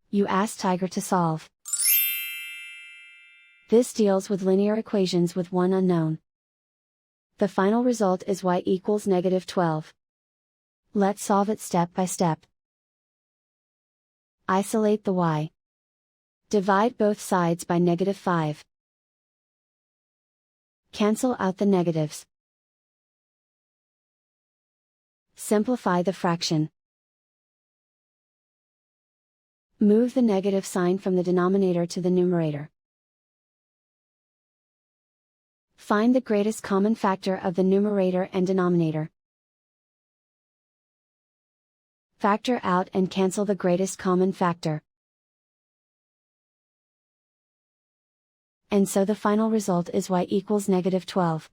You ask Tiger to solve. This deals with linear equations with one unknown. The final result is y equals -12. Let's solve it step by step. Isolate the y. Divide both sides by -5. Cancel out the negatives. Simplify the fraction. Move the negative sign from the denominator to the numerator. Find the greatest common factor of the numerator and denominator. Factor out and cancel the greatest common factor. And so the final result is y equals -12.